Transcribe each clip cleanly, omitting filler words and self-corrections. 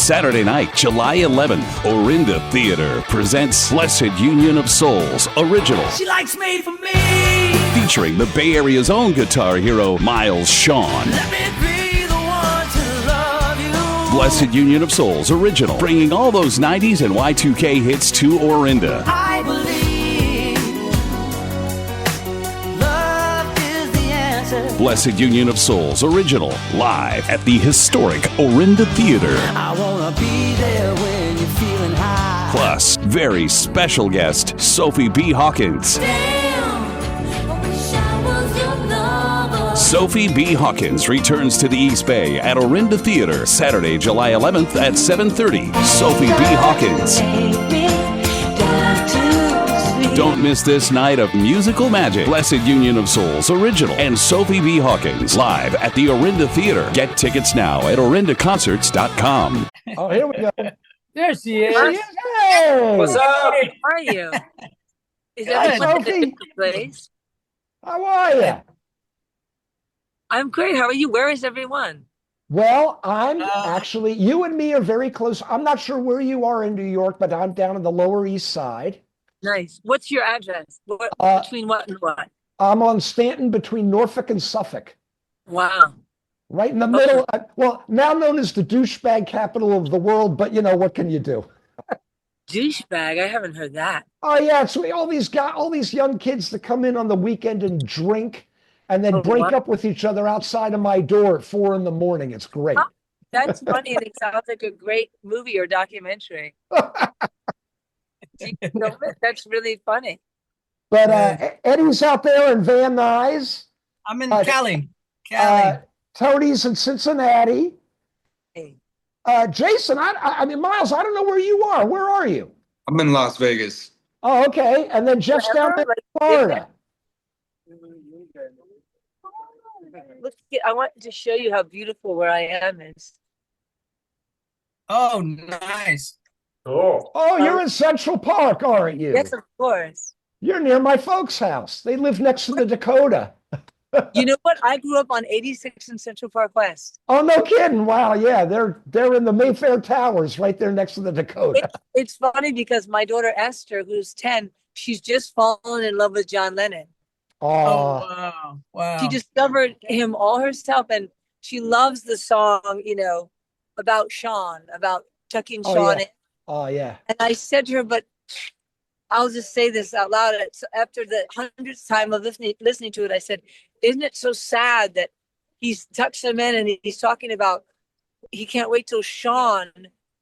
Saturday night, July 11th, Orinda Theatre presents Blessid Union of Souls Original. She likes me for me. Featuring the Bay Area's own guitar hero, Miles Schon. Let me be the one to love you. Blessid Union of Souls Original, bringing all those 90s and Y2K hits to Orinda. I believe love is the answer. Blessid Union of Souls Original, live at the historic Orinda Theatre. I wanna be there when you're feeling high. Plus, very special guest, Sophie B. Hawkins. Sophie B. Hawkins returns to the East Bay at Orinda Theatre Saturday, July 11th at 7:30. Sophie B. Hawkins. Don't miss this night of musical magic. Blessid Union of Souls Original and Sophie B. Hawkins live at the Orinda Theatre. Get tickets now at orindaconcerts.com. Oh, here we go. There she is. Hey! What's up? How are you? Is Hi, everyone in a Sophie. different place? How are you? I'm great. How are you? Where is everyone? Well, I'm actually, you and me are very close. I'm not sure where you are in New York, but I'm down on the Lower East Side. Nice. What's your address? What, between what and what? I'm on Stanton between Norfolk and Suffolk, Wow. right in the middle. Well, now known as the douchebag capital of the world, but you know, what can you do? Douchebag. I haven't heard that. Oh yeah, it's all these young kids that come in on the weekend and drink and then break wow. up with each other outside of my door at 4 a.m. It's great. That's funny, and it sounds like a great movie or documentary. That's really funny. But Eddie's out there in Van Nuys. I'm in Uh, Cali. Tony's in Cincinnati. Hey. Jason, I mean, Miles, I don't know where you are. Where are you? I'm in Las Vegas. Oh, okay. And then Jeff's down there in Florida. Look, I want to show you how beautiful where I am is. Oh, nice. Oh, you're in Central Park, aren't you? Yes, of course. You're near my folks' house. They live next to the Dakota. You know what? I grew up on 86 in Central Park West. Oh, no kidding. Wow, yeah. They're in the Mayfair Towers right there next to the Dakota. It's funny because my daughter Esther, who's 10, she's just fallen in love with John Lennon. Oh, wow. Wow. She discovered him all herself, and she loves the song, about Schon, about tucking Oh, Schon yeah. in. Oh, yeah. And I said to her, but I'll just say this out loud. After the 100th time of listening to it, I said, isn't it so sad that he's tucked him in and he's talking about he can't wait till Schon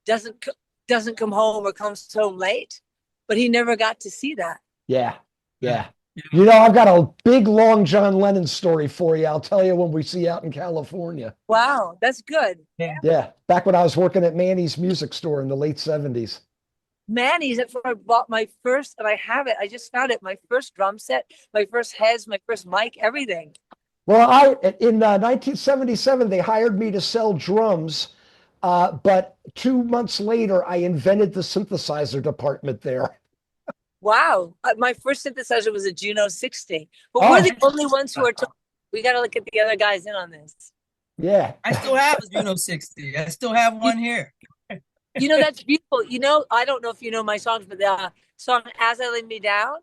doesn't come home or comes home late, but he never got to see that. Yeah. Yeah. You know, I've got a big, long John Lennon story for you. I'll tell you when we see you out in California. Wow, that's good. Yeah. Back when I was working at Manny's Music Store in the late 70s. Manny's, that's where I bought my first, and I have it. I just found it. My first drum set, my first heads, my first mic, everything. Well, in 1977, they hired me to sell drums. But 2 months later, I invented the synthesizer department there. Wow. My first synthesizer was a Juno 60. But Oh. we're the only ones who are we got to look at the other guys in on this. Yeah. I still have a Juno 60. I still have one here. That's beautiful. I don't know if you know my songs, but the song As I Lay Me Down,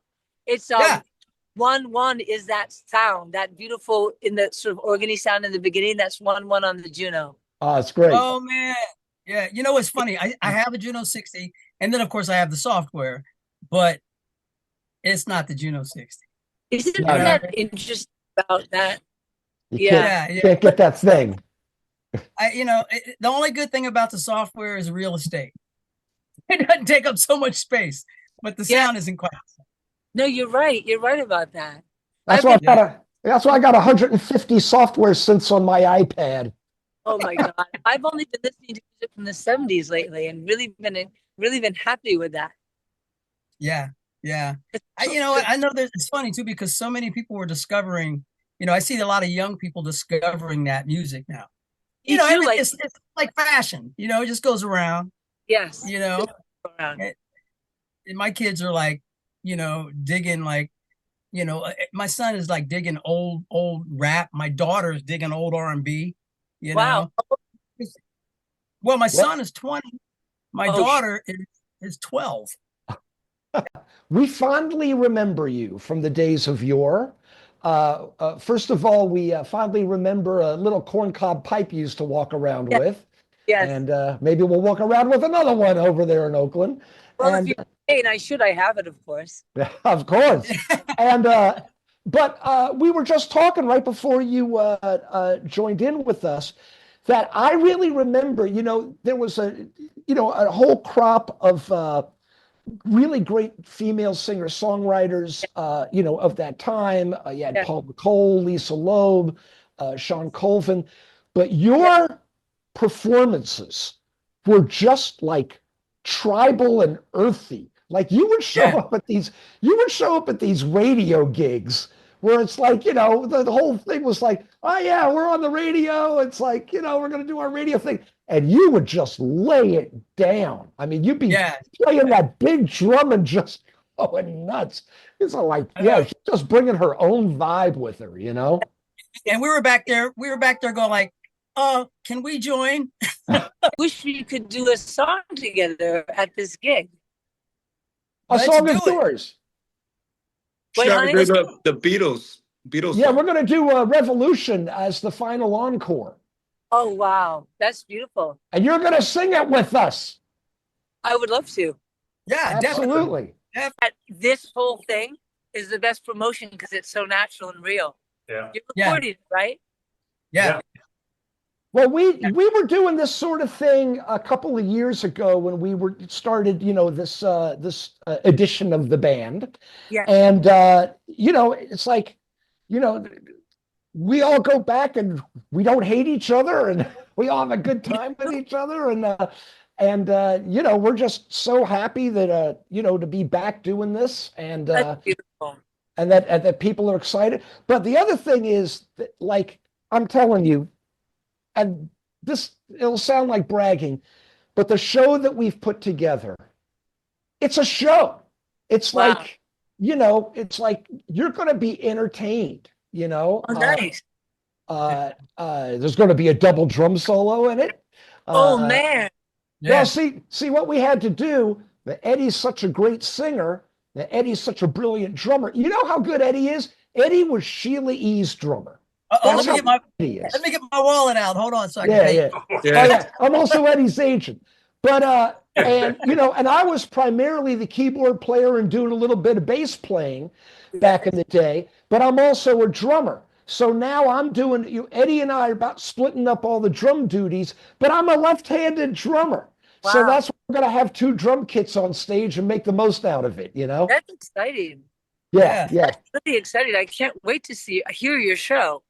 it's 1-1 is that sound, that beautiful in the sort of organy sound in the beginning. That's 1-1 on the Juno. Oh, it's great. Oh, man. Yeah. You know what's funny? I have a Juno 60, and then, of course, I have the software, but it's not the Juno 60. Isn't No, no. that interesting about that? You Yeah. can't get that thing. The only good thing about the software is real estate. It doesn't take up so much space, but the sound isn't quite. No, you're right. You're right about that. That's why I got 150 software synths on my iPad. Oh my God. I've only been listening to music from the 70s lately and really been happy with that. Yeah. Yeah. I know that it's funny too, because so many people were discovering, I see a lot of young people discovering that music now. It's like fashion, it just goes around. Yes. And my kids are like, digging like, my son is like digging old rap. My daughter is digging old R&B, Wow. Well, my son is 20. My daughter is 12. We fondly remember you from the days of yore. First of all, we fondly remember a little corncob pipe you used to walk around with. Yes. And maybe we'll walk around with another one over there in Oakland. Well, and if you're saying I have it, of course. of course. But we were just talking right before you joined in with us that I really remember, there was a whole crop of really great female singer-songwriters, of that time. You had Paul McCole, Lisa Loeb, Sean Colvin, but your performances were just like tribal and earthy. Like you would show up at these radio gigs where it's like, the whole thing was like, oh yeah, we're on the radio. It's like, we're going to do our radio thing. And you would just lay it down. I mean, you'd be playing that big drum and just going nuts. It's like, she's just bringing her own vibe with her, And we were back there going like, oh, can we join? Wish we could do a song together at this gig. A song of yours. Wait, honey? The Beatles. Yeah, we're going to do Revolution as the final encore. Oh, wow. That's beautiful. And you're going to sing it with us. I would love to. Yeah, absolutely. This whole thing is the best promotion because it's so natural and real. Yeah. You're recording, right? Yeah. Well, we were doing this sort of thing a couple of years ago when we started, this edition of the band. Yeah. And it's like, we all go back and we don't hate each other and we all have a good time with each other. And we're just so happy that, to be back doing this and, that's beautiful. And that people are excited. But the other thing is that, like, I'm telling you, and it'll sound like bragging, but the show that we've put together, it's a show. It's like, it's like you're going to be entertained, Oh, nice. There's going to be a double drum solo in it. Oh, man. Well, see what we had to do, that Eddie's such a great singer, that Eddie's such a brilliant drummer. You know how good Eddie is? Eddie was Sheila E.'s drummer. Let me get my wallet out. Hold on a second. Yeah. I'm also Eddie's agent. But and I was primarily the keyboard player and doing a little bit of bass playing back in the day, but I'm also a drummer. So now I'm doing, Eddie and I are about splitting up all the drum duties, but I'm a left-handed drummer. Wow. So that's why we're going to have 2 drum kits on stage and make the most out of it, That's exciting. Yeah. That's really exciting. I can't wait to hear your show.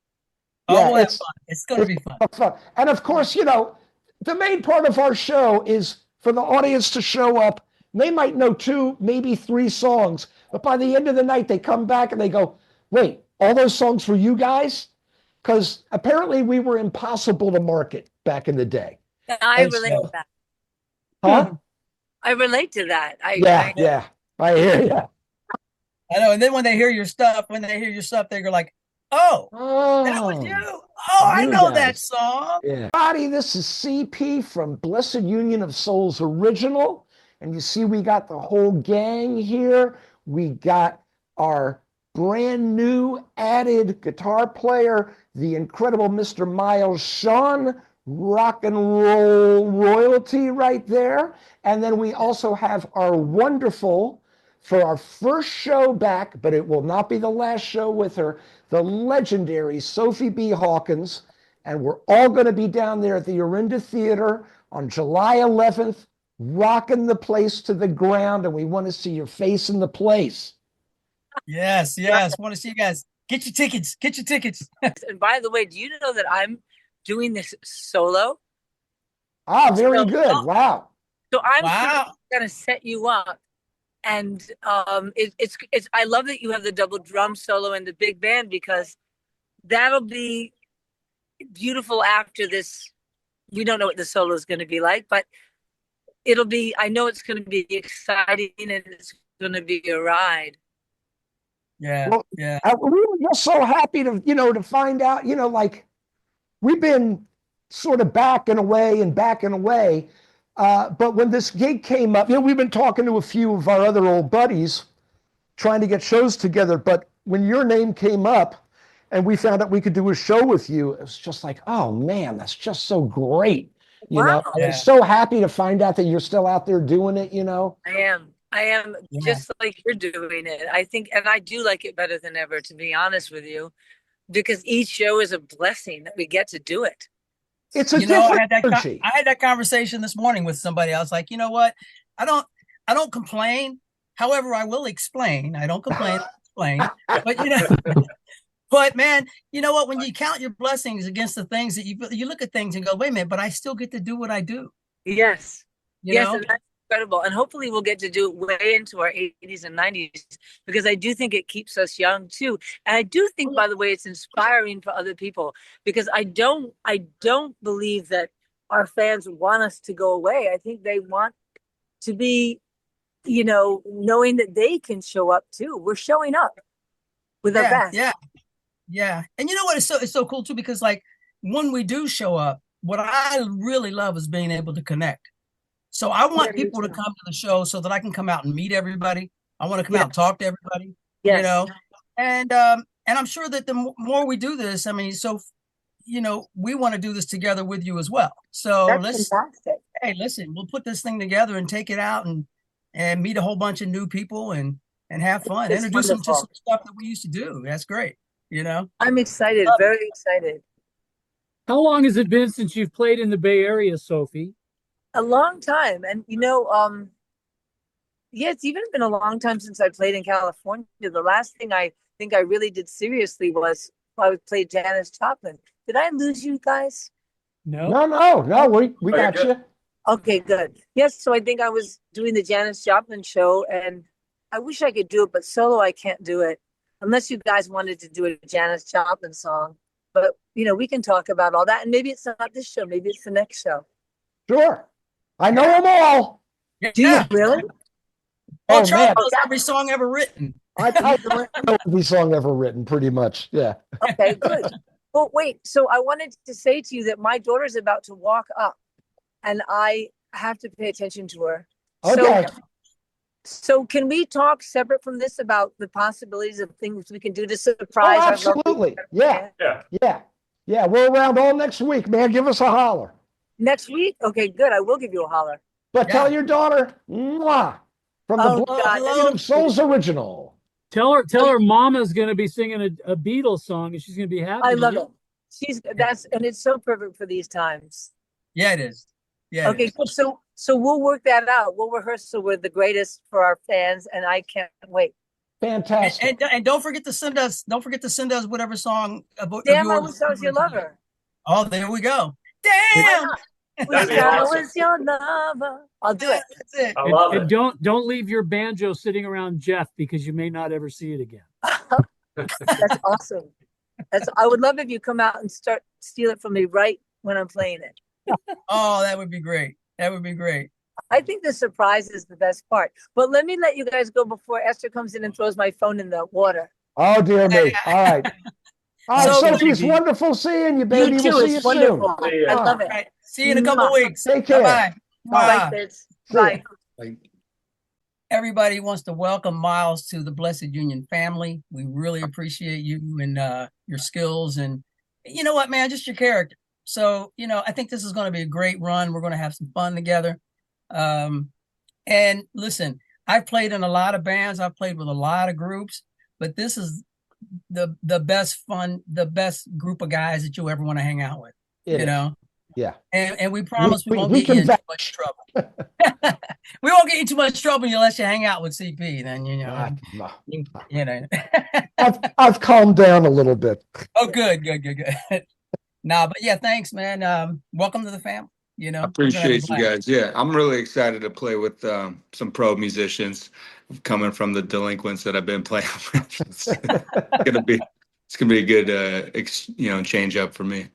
Oh, it's fun. It's going to be fun. And of course, the main part of our show is for the audience to show up. They might know 2, maybe 3 songs, but by the end of the night, they come back and they go, wait, all those songs for you guys? Because apparently we were impossible to market back in the day. I relate to that. Huh? I relate to that. I hear you. I know. And then when they hear your stuff, they go like, oh, that was you. Oh, I know that song. Yeah. Everybody, this is CP from Blessid Union of Souls Original. And you see we got the whole gang here. We got our brand new added guitar player, the incredible Mr. Miles Schon, rock and roll royalty right there. And then we also have our wonderful, for our first show back, but it will not be the last show with her, the legendary Sophie B. Hawkins. And we're all going to be down there at the Orinda Theatre on July 11th, rocking the place to the ground. And we want to see your face in the place. Yes. Want to see you guys. Get your tickets. And by the way, do you know that I'm doing this solo? Very good. Wow. So I'm going to set you up. And it's I love that you have the double drum solo and the big band because that'll be beautiful after this. We don't know what the solo is going to be like, but I know it's going to be exciting and it's going to be a ride. Yeah. Well, we were just so happy to find out, like we've been sort of backing away and backing away. But when this gig came up, we've been talking to a few of our other old buddies trying to get shows together. But when your name came up and we found out we could do a show with you, it was just like, oh man, that's just so great. Wow. I was so happy to find out that you're still out there doing it, I am just like you're doing it. I think, and I do like it better than ever, to be honest with you, because each show is a blessing that we get to do it. It's a different energy. I had that conversation this morning with somebody. I was like, you know what? I don't complain. However, I will explain. I don't complain, explain. But but man, you know what? When you count your blessings against the things that you look at things and go, wait a minute, but I still get to do what I do. Yes. You know? And that's incredible. And hopefully we'll get to do it way into our 80s and 90s, because I do think it keeps us young too. And I do think, by the way, it's inspiring for other people, because I don't believe that our fans want us to go away. I think they want to be, knowing that they can show up too. We're showing up with our best. Yeah. And you know what? It's so cool too, because like when we do show up, what I really love is being able to connect. So I want people to come to the show so that I can come out and meet everybody. I want to come out and talk to everybody, and I'm sure that the more we do this, I mean, so, we want to do this together with you as well. So listen, we'll put this thing together and take it out and meet a whole bunch of new people and have fun, introduce them to some stuff that we used to do. That's great. I'm excited, very excited. How long has it been since you've played in the Bay Area, Sophie? A long time. And, it's even been a long time since I played in California. The last thing I think I really did seriously was I played Janis Joplin. Did I lose you guys? No, we got you. Okay, good. Yes, so I think I was doing the Janis Joplin show, and I wish I could do it, but solo I can't do it. Unless you guys wanted to do a Janis Joplin song. But, we can talk about all that. And maybe it's not this show. Maybe it's the next show. Sure. I know them all. Do you really? Oh, Charly knows every song ever written. I know every song ever written, pretty much. Yeah. Okay, good. Well, wait. So I wanted to say to you that my daughter's about to walk up, and I have to pay attention to her. Okay. So can we talk separate from this about the possibilities of things we can do to surprise? Oh, absolutely. Yeah. We're around all next week, man. Give us a holler. Next week? Okay, good. I will give you a holler. But tell your daughter, mwah, from the Blessid Souls original. Tell her Mama's going to be singing a Beatles song, and she's going to be happy. I love it. And it's so perfect for these times. Yeah, it is. Yeah. Okay, so we'll work that out. We'll rehearse so we're the greatest for our fans, and I can't wait. Fantastic. And don't forget to send us whatever song about Damn, I wish I was your lover. Oh, there we go. Damn. I was your lover. I'll do it. That's it. I love it. Don't leave your banjo sitting around Jeff, because you may not ever see it again. That's awesome. I would love if you come out and steal it from me right when I'm playing it. Oh, that would be great. That would be great. I think the surprise is the best part. But let me let you guys go before Esther comes in and throws my phone in the water. Oh, dear me. All right. All right, Sophie, it's wonderful seeing you, baby. You too. We'll see It's you wonderful. soon. I love it. Right. See you in a couple of weeks. Take care. Bye-bye. Bye, kids. Bye. Everybody wants to welcome Miles to the Blessid Union family. We really appreciate you and your skills, and you know what, man, just your character. So, I think this is going to be a great run. We're going to have some fun together. And listen, I've played in a lot of bands. I've played with a lot of groups, but this is the best fun, the best group of guys that you'll ever want to hang out with, Yeah. And we promise we won't get you in too much trouble. We won't get you too much trouble unless you hang out with CP. Then I've calmed down a little bit. Oh, good. Nah, but yeah, thanks, man. Welcome to the family. I appreciate you guys. Yeah, I'm really excited to play with some pro musicians coming from the delinquents that I've been playing with. It's gonna be a good change up for me.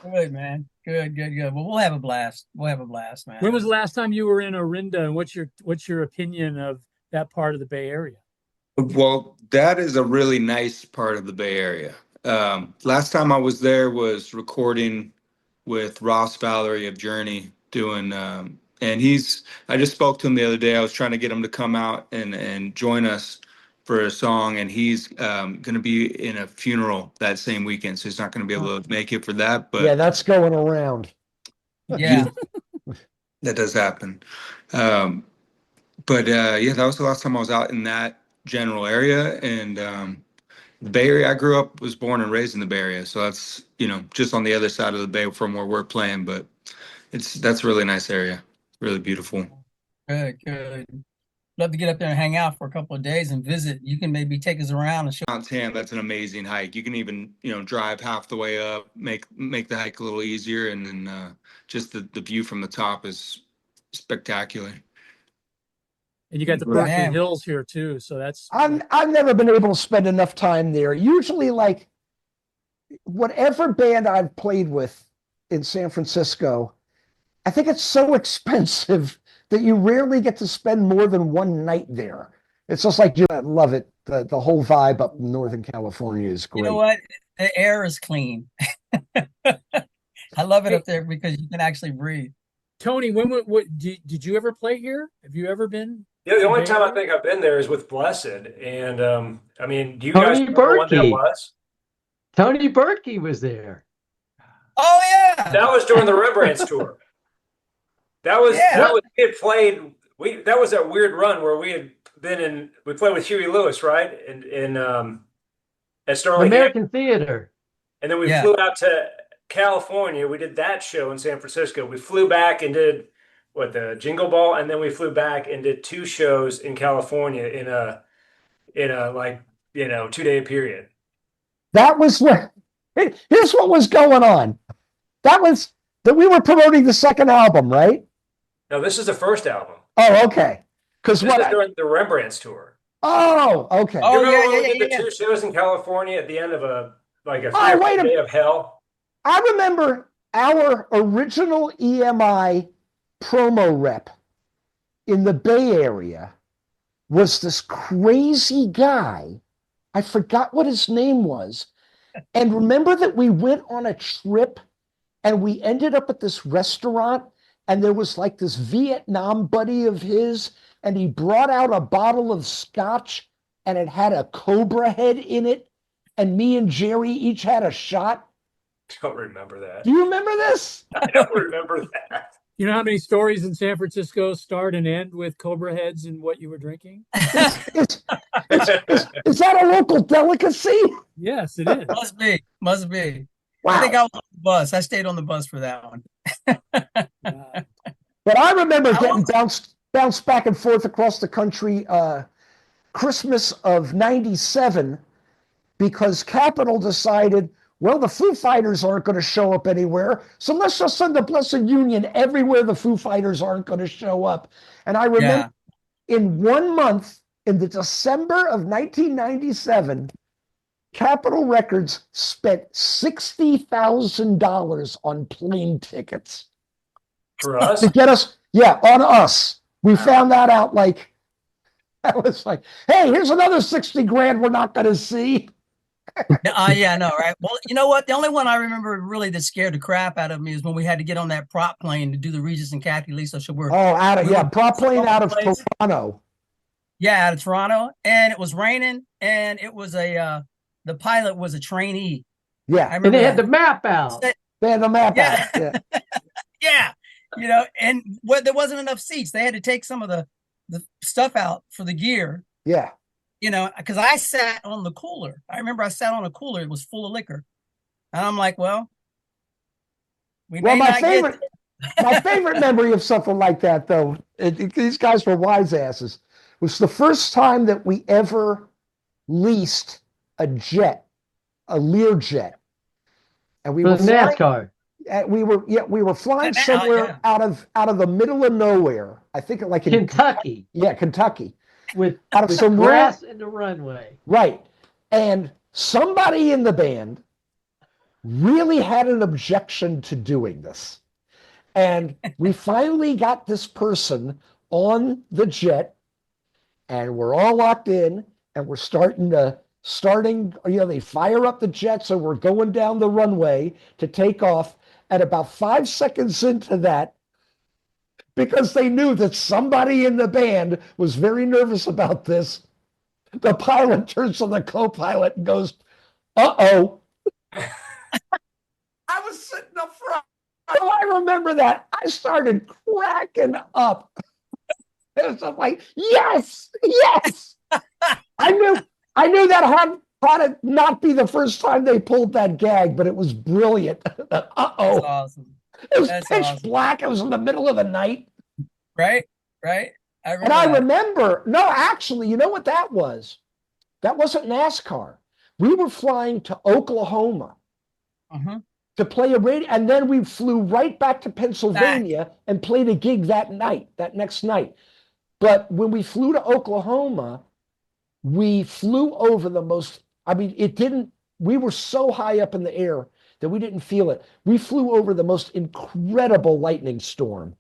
Good, man. Good. Well, we'll have a blast. Man. When was the last time you were in Orinda, and what's your opinion of that part of the Bay Area? Well, that is a really nice part of the Bay Area. Last time I was there was recording with Ross Valerie of Journey doing, and I just spoke to him the other day. I was trying to get him to come out and join us for a song, and he's going to be in a funeral that same weekend, so he's not going to be able to make it for that. But yeah, that's going around. Yeah. that does happen. But yeah, that was the last time I was out in that general area. And the Bay Area, I grew up, was born and raised in the Bay Area, so that's, you know, just on the other side of the bay from where we're playing. But that's a really nice area, really beautiful. Good. Love to get up there and hang out for a couple of days and visit. You can maybe take us around and show. Mount Tam, that's an amazing hike. You can even, you know, drive half the way up, make the hike a little easier, and then just the view from the top is spectacular. And you got the Berkeley Hills here too, so that's. I've never been able to spend enough time there. Usually, like whatever band I've played with in San Francisco, I think it's so expensive that you rarely get to spend more than one night there. It's just like, I love it. The whole vibe up in Northern California is great. You know what? The air is clean. I love it up there because you can actually breathe. Tony, did you ever play here? Have you ever been? Yeah, the only time I think I've been there is with Blessid. And I mean, do you guys remember when that was? Tony Berkey was there. Oh yeah. That was during the Rembrandts tour. That was we had played. That was that weird run where we played with Huey Lewis, right? At Sterling American Theater. And then we flew out to California. We did that show in San Francisco. We flew back and did the Jingle Ball, and then we flew back and did 2 shows in California in a 2-day period. That was here's what was going on. That was that we were promoting the second album, right? No, this is the first album. Oh, okay. Because this is during the Rembrandts tour. Oh, okay. Oh, yeah. We did the 2 shows in California at the end of a day of hell. I remember our original EMI promo rep in the Bay Area was this crazy guy. I forgot what his name was. And remember that we went on a trip and we ended up at this restaurant, and there was like this Vietnam buddy of his, and he brought out a bottle of scotch and it had a cobra head in it, and me and Jerry each had a shot. Don't remember that. Do you remember this? I don't remember that. You know how many stories in San Francisco start and end with cobra heads and what you were drinking? Is that a local delicacy? Yes, it is. Must be. Wow. I think I was on the bus. I stayed on the bus for that one. But I remember getting bounced back and forth across the country Christmas of '97 because Capitol decided, well, the Foo Fighters aren't going to show up anywhere, so let's just send the Blessid Union everywhere the Foo Fighters aren't going to show up. And I remember in 1 month, in the December of 1997, Capitol Records spent $60,000 on plane tickets. For us? To get us, on us. We found that out I was like, hey, here's another 60 grand we're not going to see. Yeah, I know, right? Well, you know what? The only one I remember really that scared the crap out of me is when we had to get on that prop plane to do the Regis and Kathy Lee. So prop plane out of Toronto. Yeah, out of Toronto, and it was raining, and it was the pilot was a trainee. Yeah, and they had the map out. They had the map out. Yeah. Yeah, and there wasn't enough seats. They had to take some of the stuff out for the gear. Yeah. Because I sat on the cooler. I remember I sat on a cooler. It was full of liquor. And I'm like, well, my favorite memory of something like that, though, these guys were wise asses, was the first time that we ever leased a jet, a Learjet. And we were NASCAR. We were flying somewhere out of the middle of nowhere. I think in Kentucky. Yeah, Kentucky. With some grass in the runway. Right. And somebody in the band really had an objection to doing this. And we finally got this person on the jet, and we're all locked in, and we're starting, they fire up the jet, so we're going down the runway to take off. And about 5 seconds into that, because they knew that somebody in the band was very nervous about this, the pilot turns to the co-pilot and goes, "Uh-oh." I was sitting up front. Oh, I remember that. I started cracking up. It was just like, yes, yes. I knew that had to not be the first time they pulled that gag, but it was brilliant. Uh-oh. That's awesome. It was That's pitch awesome. black. It was in the middle of the night. Right. And I remember, no, actually, you know what that was? That wasn't NASCAR. We were flying to Oklahoma to play a radio, and then we flew right back to Pennsylvania and played a gig that next night. But when we flew to Oklahoma, we flew over we were so high up in the air that we didn't feel it. We flew over the most incredible lightning storm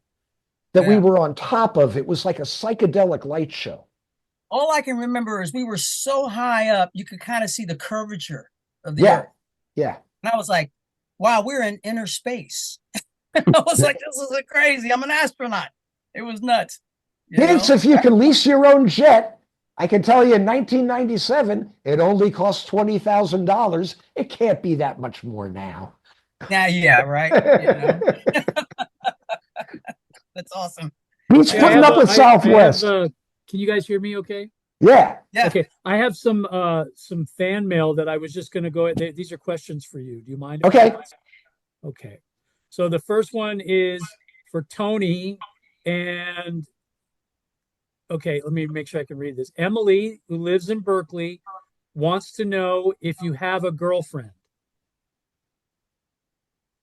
that we were on top of. It was like a psychedelic light show. All I can remember is we were so high up, you could kind of see the curvature of the earth. Yeah. And I was like, wow, we're in inner space. I was like, this is crazy. I'm an astronaut. It was nuts. Hence, if you can lease your own jet, I can tell you in 1997, it only cost $20,000. It can't be that much more now. Yeah, right. That's awesome. Who's putting up with Southwest? Can you guys hear me okay? Yeah. Okay. I have some fan mail that I was just going to go. These are questions for you. Do you mind? Okay. Okay. So the first one is for Tony, and okay, let me make sure I can read this. Emily, who lives in Berkeley, wants to know if you have a girlfriend.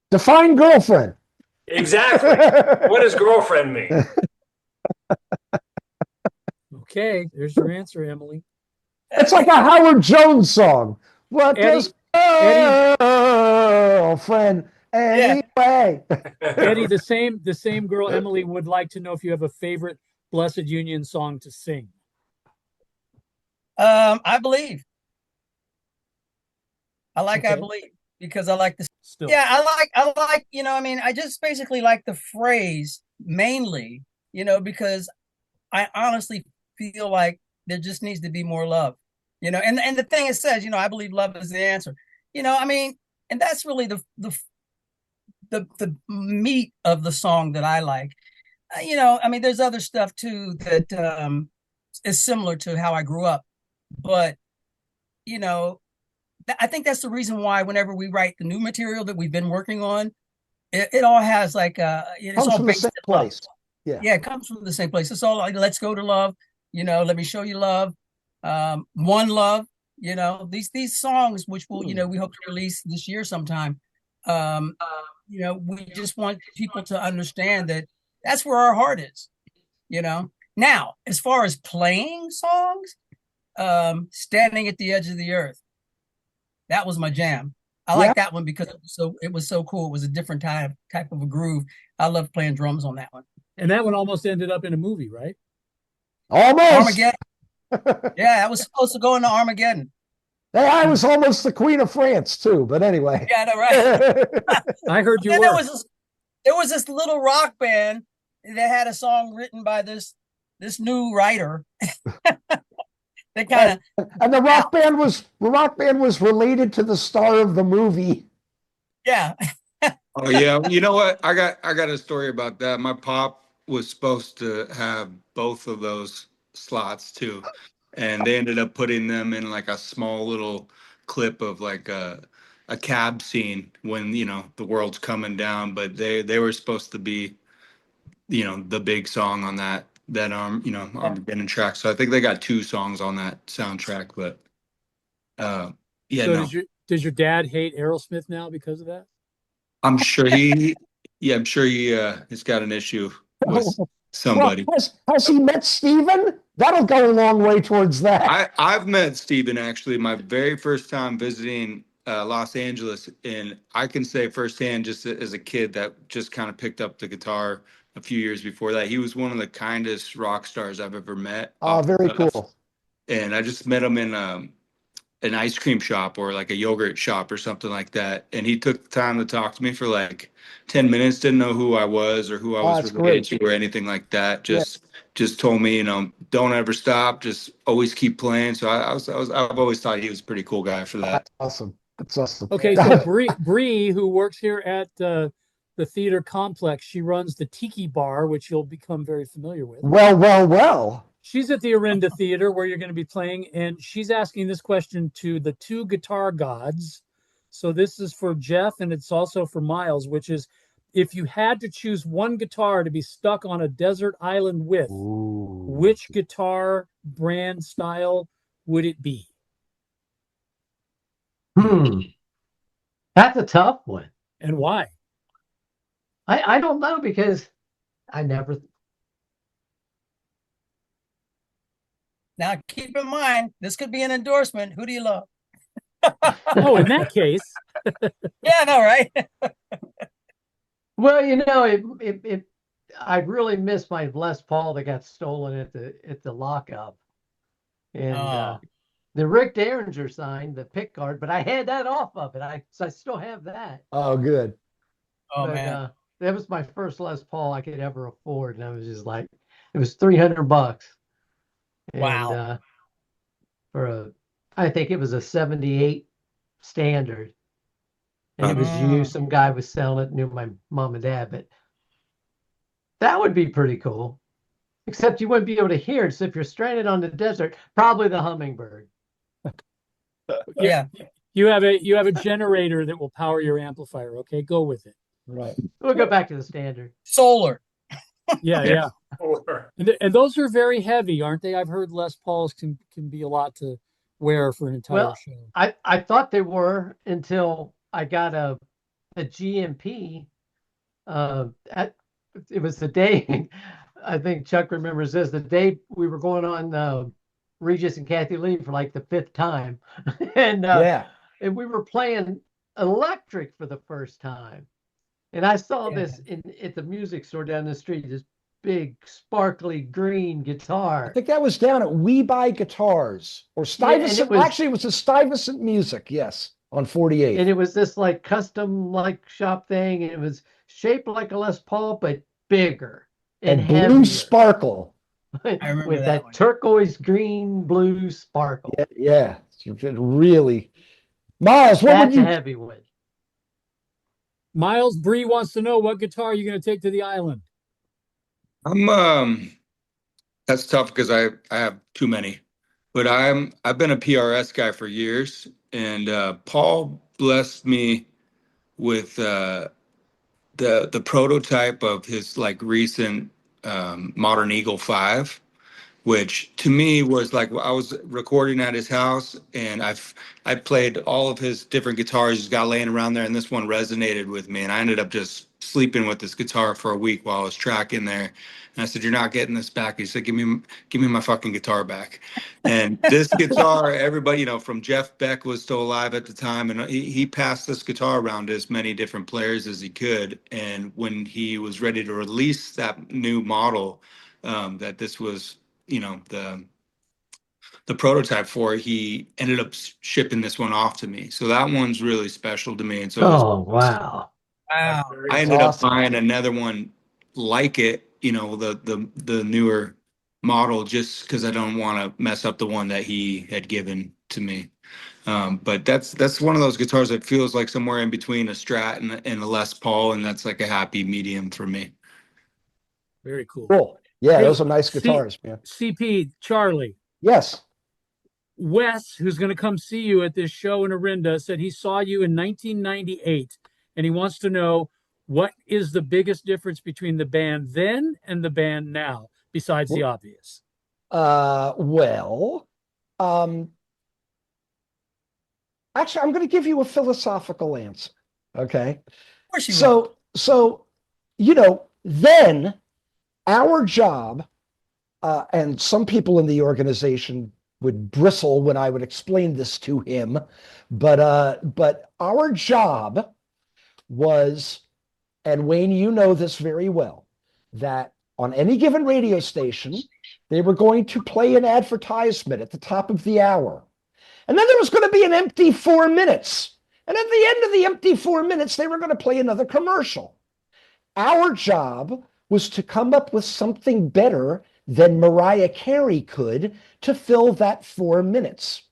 Define girlfriend. Exactly. What does girlfriend mean? Okay, there's your answer, Emily. It's like a Howard Jones song. What does girlfriend anyway? Eddie, the same girl, Emily, would like to know if you have a favorite Blessid Union song to sing. I believe. I believe, because I like the still. Yeah, I like, I just basically like the phrase mainly, because I honestly feel like there just needs to be more love, and the thing it says, I believe love is the answer, and that's really the meat of the song that I like. There's other stuff too that is similar to how I grew up, but I think that's the reason why whenever we write the new material that we've been working on, it all has like it's comes all from the based same place. Yeah, it comes from the same place. It's all like, let's go to love, let me show you love, one love, these songs which will we hope to release this year sometime. We just want people to understand that that's where our heart is. Now, as far as playing songs, Standing at the Edge of the Earth, that was my jam. I like that one because it was so cool. It was a different type of a groove. I love playing drums on that one. And that one almost ended up in a movie, right? Almost. Armageddon. Yeah, that was supposed to go into Armageddon. Hey, I was almost the Queen of France too, but anyway. Yeah, no, right. I heard you were. There was this little rock band that had a song written by this new writer. That kind of, and the rock band was related to the star of the movie. Yeah. Oh yeah, you know what? I got a story about that. My pop was supposed to have both of those slots too, and they ended up putting them in like a small little clip of like a cab scene when the world's coming down. But they were supposed to be, the big song on that Armageddon track. So I think they got 2 songs on that soundtrack. But does your dad hate Aerosmith now because of that? I'm sure he has got an issue with somebody. Well, has he met Steven? That'll go a long way towards that. I've met Steven actually my very first time visiting Los Angeles, and I can say firsthand, just as a kid that just kind of picked up the guitar a few years before that, he was one of the kindest rock stars I've ever met. Oh, very cool. And I just met him an ice cream shop or like a yogurt shop or something like that. And he took the time to talk to me for like 10 minutes, didn't know who I was or who I was related to or anything like that. Just told me, don't ever stop, just always keep playing. So I've always thought he was a pretty cool guy for that. That's awesome. That's awesome. Okay, so Bree, who works here at the theater complex, she runs the Tiki Bar, which you'll become very familiar with. Well. She's at the Orinda Theatre where you're going to be playing, and she's asking this question to the two guitar gods. So this is for Jeff, and it's also for Miles, which is, if you had to choose one guitar to be stuck on a desert island with, which guitar brand style would it be? That's a tough one. And why? I don't know, because I never... Now, keep in mind, this could be an endorsement. Who do you love? Oh, in that case. Yeah, I know, right? Well, I really miss my Les Paul that got stolen at the lockup. And the Rick Derringer signed the pick guard, but I had that off of it. So I still have that. Oh, good. Man. That was my first Les Paul I could ever afford. And I was just like, it was $300. Wow. And, I think it was a 78 standard. And it was used. Some guy was selling it, knew my mom and dad, but that would be pretty cool. Except you wouldn't be able to hear it. So if you're stranded on the desert, probably the Hummingbird. Yeah. You have a generator that will power your amplifier. Okay, go with it. Right. We'll go back to the standard. Solar. Yeah. And those are very heavy, aren't they? I've heard Les Pauls can be a lot to wear for an entire show. I thought they were until I got a GMP. It was the day, I think Chuck remembers this, the day we were going on Regis and Kathy Lee for like the 5th time. And we were playing electric for the first time. And I saw this at the music store down the street, this big sparkly green guitar. I think that was down at We Buy Guitars or Stuyvesant. Actually, it was a Stuyvesant Music, yes, on 48. And it was this like custom shop thing. And it was shaped like a Les Paul, but bigger and blue heavier. Sparkle. I remember with that one. turquoise green blue sparkle. Yeah. Really. Miles, That's a heavy one. Miles, Bree wants to know, what guitar are you going to take to the island? That's tough because I have too many, but I've been a PRS guy for years, and Paul blessed me with the prototype of his like recent Modern Eagle 5, which to me was like, I was recording at his house, and I played all of his different guitars he's got laying around there, and this one resonated with me, and I ended up just sleeping with this guitar for a week while I was tracking there. And I said, "You're not getting this back." He said, give me my fucking guitar back. And this guitar, everybody, from Jeff Beck was still alive at the time, and he passed this guitar around to as many different players as he could. And when he was ready to release that new model, that this was, the prototype for, he ended up shipping this one off to me. So that one's really special to me. And so wow. I ended up buying another one like it, the newer model, just because I don't want to mess up the one that he had given to me. But that's one of those guitars that feels like somewhere in between a Strat and a Les Paul, and that's like a happy medium for me. Very cool. Cool. Yeah, those are nice guitars, man. CP, Charly. Yes. Wes, who's going to come see you at this show in Orinda, said he saw you in 1998, and he wants to know, what is the biggest difference between the band then and the band now, besides the obvious? Actually, I'm going to give you a philosophical answer. Okay. Of course you will. So, then our job, and some people in the organization would bristle when I would explain this to him, but our job was, and Wayne, you know this very well, that on any given radio station, they were going to play an advertisement at the top of the hour. And then there was going to be an empty 4 minutes. And at the end of the empty 4 minutes, they were going to play another commercial. Our job was to come up with something better than Mariah Carey could to fill that 4 minutes.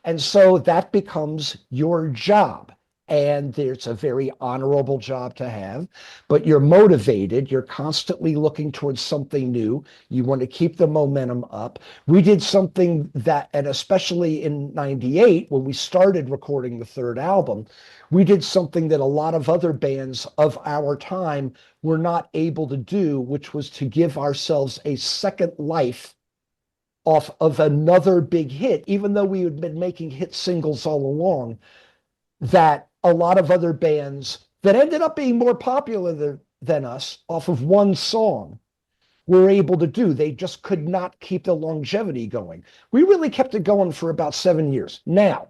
And so that becomes your job. And it's a very honorable job to have, but you're motivated. You're constantly looking towards something new. You want to keep the momentum up. We did something that, and especially in 98, when we started recording the third album, we did something that a lot of other bands of our time were not able to do, which was to give ourselves a second life off of another big hit, even though we had been making hit singles all along, that a lot of other bands that ended up being more popular than us off of one song were able to do. They just could not keep the longevity going. We really kept it going for about 7 years. Now,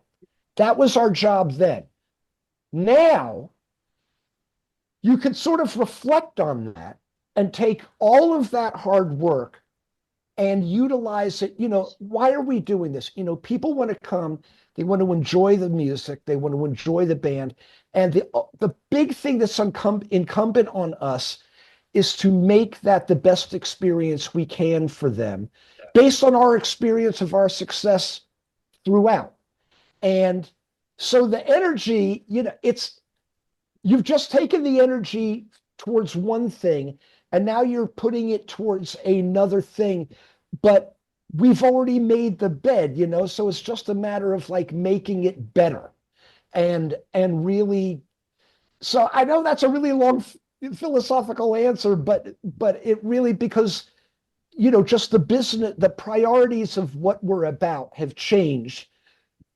that was our job then. Now, you can sort of reflect on that and take all of that hard work and utilize it. Why are we doing this? People want to come, they want to enjoy the music, they want to enjoy the band. And the big thing that's incumbent on us is to make that the best experience we can for them based on our experience of our success throughout. And so the energy, you've just taken the energy towards one thing and now you're putting it towards another thing, but we've already made the bed, so it's just a matter of like making it better and really. So I know that's a really long philosophical answer, but it really, because just the business, the priorities of what we're about have changed,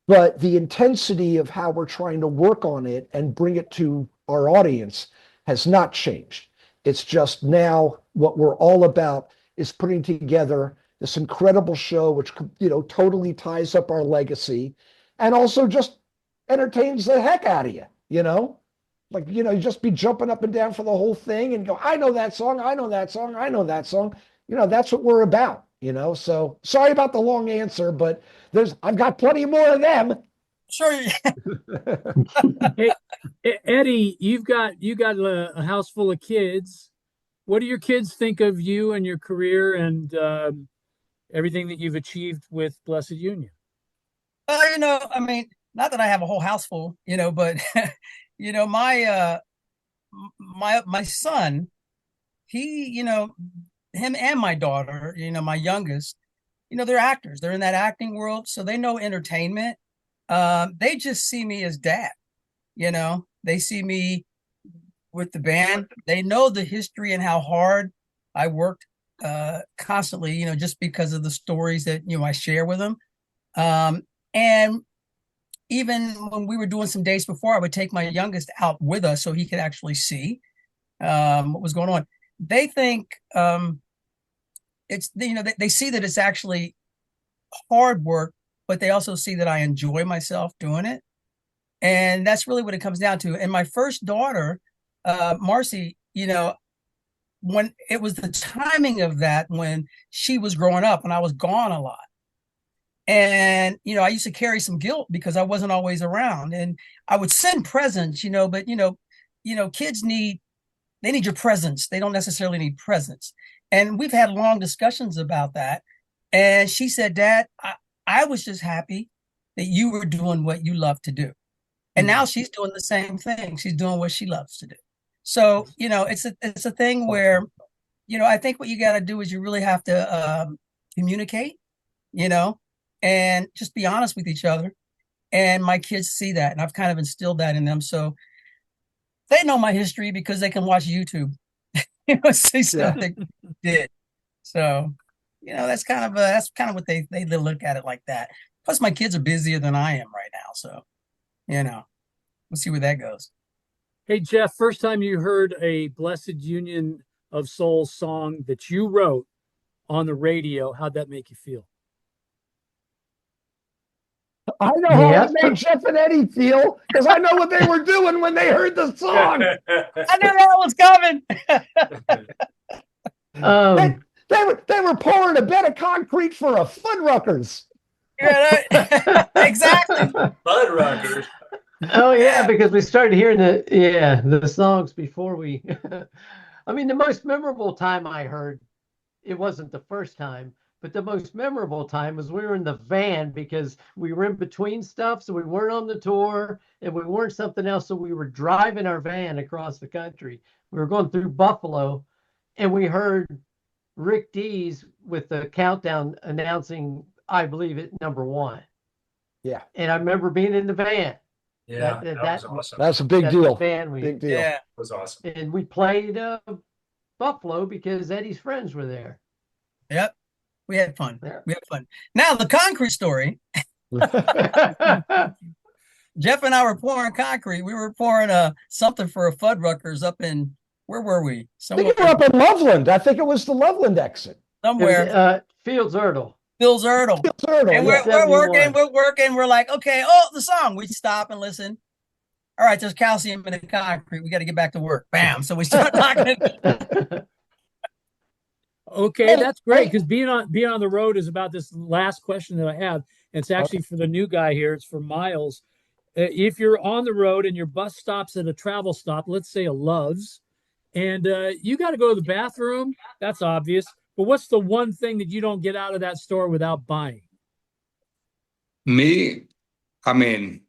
but the intensity of how we're trying to work on it and bring it to our audience has not changed. It's just now what we're all about is putting together this incredible show, which, totally ties up our legacy and also just entertains the heck out of you, you just be jumping up and down for the whole thing and go, I know that song, I know that song, I know that song. That's what we're about, so sorry about the long answer, but I've got plenty more of them. Sure. Hey, Eddie, you got a house full of kids. What do your kids think of you and your career and everything that you've achieved with Blessid Union? Well, not that I have a whole house full, but my son, he, him and my daughter, my youngest, they're actors. They're in that acting world, so they know entertainment. They just see me as dad. They see me with the band. They know the history and how hard I worked constantly, just because of the stories that, I share with them. And even when we were doing some dates before, I would take my youngest out with us so he could actually see what was going on. They think it's, they see that it's actually hard work, but they also see that I enjoy myself doing it. And that's really what it comes down to. And my first daughter, Marcy, when it was the timing of that, when she was growing up and I was gone a lot. And, I used to carry some guilt because I wasn't always around, and I would send presents, but, kids need your presence. They don't necessarily need presents. And we've had long discussions about that. And she said, Dad, I was just happy that you were doing what you love to do. And now she's doing the same thing. She's doing what she loves to do. So, it's a thing where, I think what you got to do is you really have to communicate, and just be honest with each other. And my kids see that, and I've kind of instilled that in them. So they know my history because they can watch YouTube, see stuff they did. So, that's kind of what they look at it like that. Plus, my kids are busier than I am right now. So, we'll see where that goes. Hey, Jeff, first time you heard a Blessid Union of Soul song that you wrote on the radio, how'd that make you feel? I know how it made Jeff and Eddie feel, because I know what they were doing when they heard the song. I knew that was coming. They were pouring a bed of concrete for a Fuddruckers. Yeah, exactly. Bud Rockers. Oh yeah, because we started hearing the songs before we. I mean, the most memorable time I heard, it wasn't the first time, but the most memorable time was we were in the van because we were in between stuff, so we weren't on the tour and we weren't something else, so we were driving our van across the country. We were going through Buffalo, and we heard Rick Dees with the countdown announcing, I believe it, #1. Yeah. And I remember being in the van. Yeah, that was awesome. That's a big deal. Big deal. Yeah, it was awesome. And we played Buffalo because Eddie's friends were there. Yep. We had fun. Yeah. We had fun. Now the concrete story. Jeff and I were pouring concrete. We were pouring something for a Fuddruckers up in, where were we? Somewhere. I think we were up in Loveland. I think it was the Loveland exit. Somewhere. Fields Erdel. Fields Erdel. And we're working. We're like, okay, the song. We stop and listen. All right, there's calcium in the concrete. We got to get back to work. Bam. So we start talking. Okay, that's great, because being on the road is about this last question that I have. It's actually for the new guy here. It's for Miles. If you're on the road and your bus stops at a travel stop, let's say a Love's, and you got to go to the bathroom, that's obvious. But what's the one thing that you don't get out of that store without buying? Me, I mean,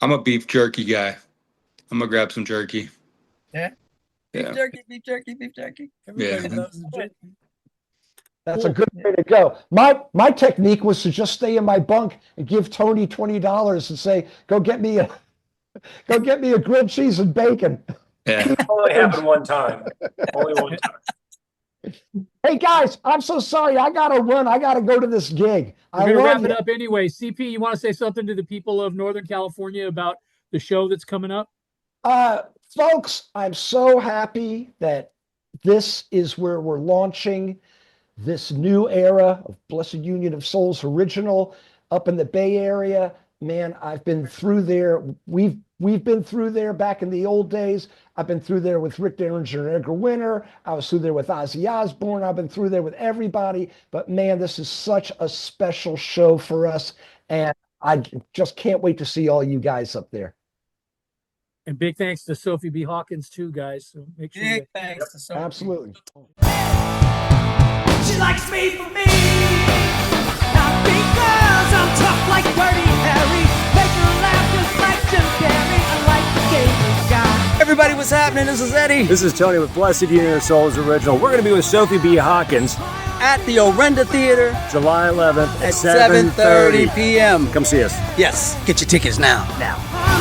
I'm a beef jerky guy. I'm gonna grab some jerky. Yeah. Yeah. Beef jerky. Everybody loves the jerky. That's a good way to go. My technique was to just stay in my bunk and give Tony $20 and say, "Go get me a grilled cheese and bacon." Yeah. Only happened one time. Only one time. Hey guys, I'm so sorry. I gotta run. I gotta go to this gig. We're gonna wrap it up anyway. CP, you want to say something to the people of Northern California about the show that's coming up? Folks, I'm so happy that this is where we're launching this new era of Blessid Union of Souls original up in the Bay Area. Man, I've been through there. We've been through there back in the old days. I've been through there with Rick Derringer and Edgar Winter. I was through there with Ozzy Osbourne. I've been through there with everybody. But man, this is such a special show for us. And I just can't wait to see all you guys up there. And big thanks to Sophie B. Hawkins too, guys. So make sure. Big thanks to Sophie. Absolutely. She likes me for me, not because I'm tough like Bertie Harry. Make her laugh just like Jim Carrey. I like the game guy. Everybody, what's happening? This is Eddie. This is Tony with Blessid Union of Souls Original. We're going to be with Sophie B. Hawkins at the Orinda Theatre, July 11th at 7:30 p.m. Come see us. Yes, get your tickets now. Now.